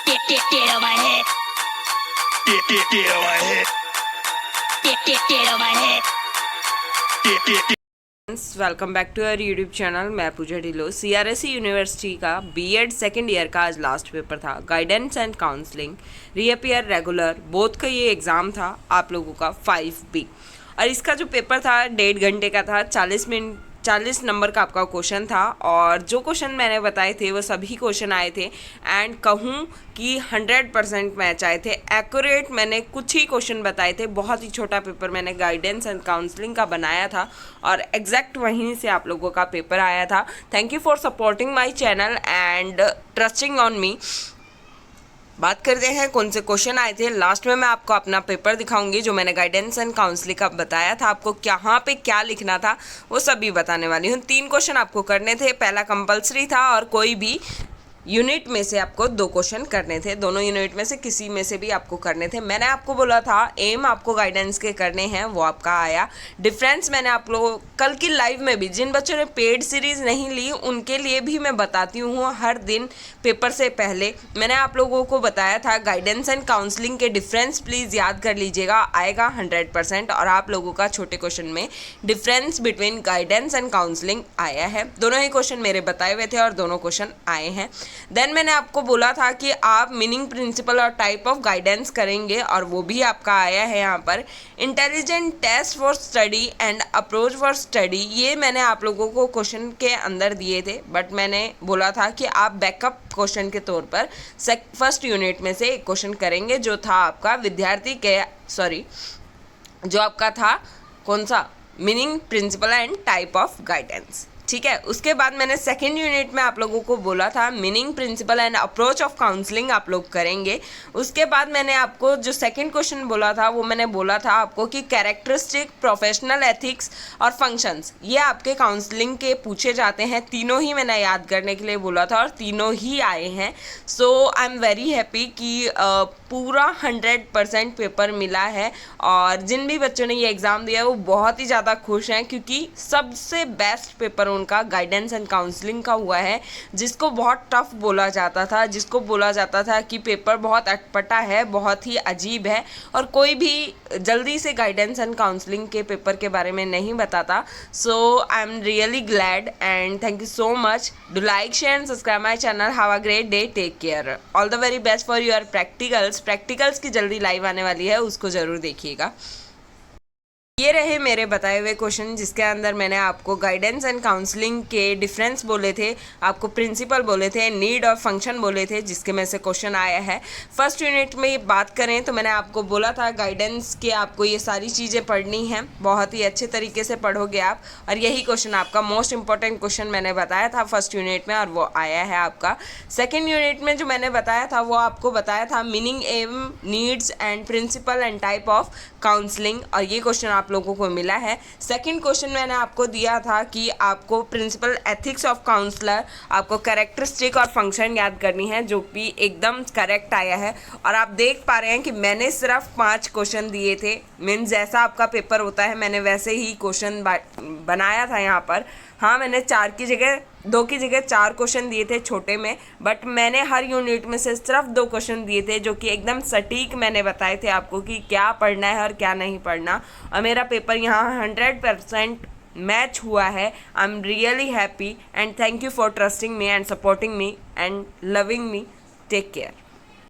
Get on my head. Get on my head. Get on my head. Welcome back to our YouTube channel. मैं Puja Dhillon. CRSE university का BEd second year का आज last paper था। Guidance and counselling reappear regular both का ये exam था आप लोगों का 5B। और इसका जो पेपर था 1.5 घंटे का था। 40 नंबर का आपका क्वेश्चन था और जो क्वेश्चन मैंने बताए थे वो सभी क्वेश्चन आए थे एंड कहूँ कि 100% मैच आए थे। एक्यूरेट मैंने कुछ ही क्वेश्चन बताए थे। बहुत ही छोटा पेपर मैंने गाइडेंस एंड काउंसलिंग का बनाया था और एग्जैक्ट वहीं से आप लोगों का पेपर आया था। Thank you for supporting my channel and trusting on me. बात करते हैं कौन से क्वेश्चन आए थे। लास्ट में मैं आपको अपना पेपर दिखाऊंगी जो मैंने गाइडेंस एंड काउंसलिंग का बताया था। आपको कहाँ पे क्या लिखना था वो सभी बताने वाली हूँ। 3 क्वेश्चन आपको करने थे। पहला कंपलसरी था और कोई भी यूनिट में से आपको 2 क्वेश्चन करने थे। दोनों यूनिट में से किसी में से भी आपको करने थे। मैंने आपको बोला था एम आपको गाइडेंस के करने हैं, वो आपका आया। डिफरेंस मैंने आप लोगों कल की लाइव में भी जिन बच्चों ने पेड सीरीज़ नहीं ली उनके लिए भी मैं बताती हूँ हर दिन पेपर से पहले। मैंने आप लोगों को बताया था गाइडेंस एंड काउंसलिंग के डिफरेंस प्लीज़ याद कर लीजिएगा, आएगा 100%। और आप लोगों का छोटे क्वेश्चन में difference between guidance and counselling आया है। दोनों ही क्वेश्चन मेरे बताए हुए थे और दोनों क्वेश्चन आए हैं। देन मैंने आपको बोला था कि आप मीनिंग, प्रिंसिपल और टाइप ऑफ गाइडेंस करेंगे और वो भी आपका आया है यहाँ पर। Intelligent test for study and approach for study, ये मैंने आप लोगों को क्वेश्चन के अंदर दिए थे बट मैंने बोला था कि आप बैकअप क्वेश्चन के तौर पर फर्स्ट यूनिट में से एक क्वेश्चन करेंगे जो था आपका विद्यार्थी के जो आपका था कौन सा, meaning, principle and type of guidance. ठीक है। उसके बाद मैंने सेकेंड यूनिट में आप लोगों को बोला था meaning, principle and approach of counselling आप लोग करेंगे। उसके बाद मैंने आपको जो सेकंड क्वेश्चन बोला था वो मैंने बोला था आपको कि कैरेक्टरिस्टिक, प्रोफेशनल एथिक्स और फंक्शंस ये आपके काउंसलिंग के पूछे जाते हैं। तीनों ही मैंने याद करने के लिए बोला था और तीनों ही आए हैं। सो आई एम वेरी हैप्पी कि पूरा 100% पेपर मिला है और जिन भी बच्चों ने ये एग्ज़ाम दिया वो बहुत ही ज़्यादा खुश हैं क्योंकि सबसे बेस्ट पेपर उनका गाइडेंस एंड काउंसलिंग का हुआ है, जिसको बहुत टफ बोला जाता था, जिसको बोला जाता था कि पेपर बहुत अटपटा है, बहुत ही अजीब है और कोई भी जल्दी से गाइडेंस एंड काउंसलिंग के पेपर के बारे में नहीं बताता। So I am really glad and thank you so much. Do like, share and subscribe my channel. Have a great day, take care, all the very best for your practicals की जल्दी live आने वाली है, उसको ज़रूर देखिएगा। ये रहे मेरे बताए हुए क्वेश्चन जिसके अंदर मैंने आपको गाइडेंस एंड काउंसलिंग के डिफरेंस बोले थे, आपको प्रिंसिपल बोले थे, नीड और फंक्शन बोले थे, जिसके में से क्वेश्चन आया है। फर्स्ट यूनिट में बात करें तो मैंने आपको बोला था गाइडेंस के आपको ये सारी चीज़ें पढ़नी हैं, बहुत ही अच्छे तरीके से पढ़ोगे आप और यही क्वेश्चन आपका मोस्ट इंपॉर्टेंट क्वेश्चन मैंने बताया था फर्स्ट यूनिट में और वो आया है आपका। सेकेंड यूनिट में जो मैंने बताया था वो आपको बताया था meaning, aim, needs and principle and type of counselling और ये क्वेश्चन आप लोगों को मिला है। सेकंड क्वेश्चन मैंने आपको दिया था कि आपको प्रिंसिपल, एथिक्स ऑफ काउंसलर, आपको कैरेक्टरिस्टिक और फंक्शन याद करनी है, जो भी एकदम करेक्ट आया है। और आप देख पा रहे हैं कि मैंने सिर्फ 5 क्वेश्चन दिए थे, मीन्स जैसा आपका पेपर होता है मैंने वैसे ही क्वेश्चन बनाया था यहाँ पर। हाँ, मैंने 2 की जगह 4 क्वेश्चन दिए थे छोटे में, बट मैंने हर यूनिट में से सिर्फ 2 क्वेश्चन दिए थे जो कि एकदम सटीक मैंने बताए थे आपको कि क्या पढ़ना है और क्या नहीं पढ़ना। और मेरा पेपर यहाँ 100% मैच हुआ है। I am really happy and thank you for trusting me and supporting me and loving me. Take care.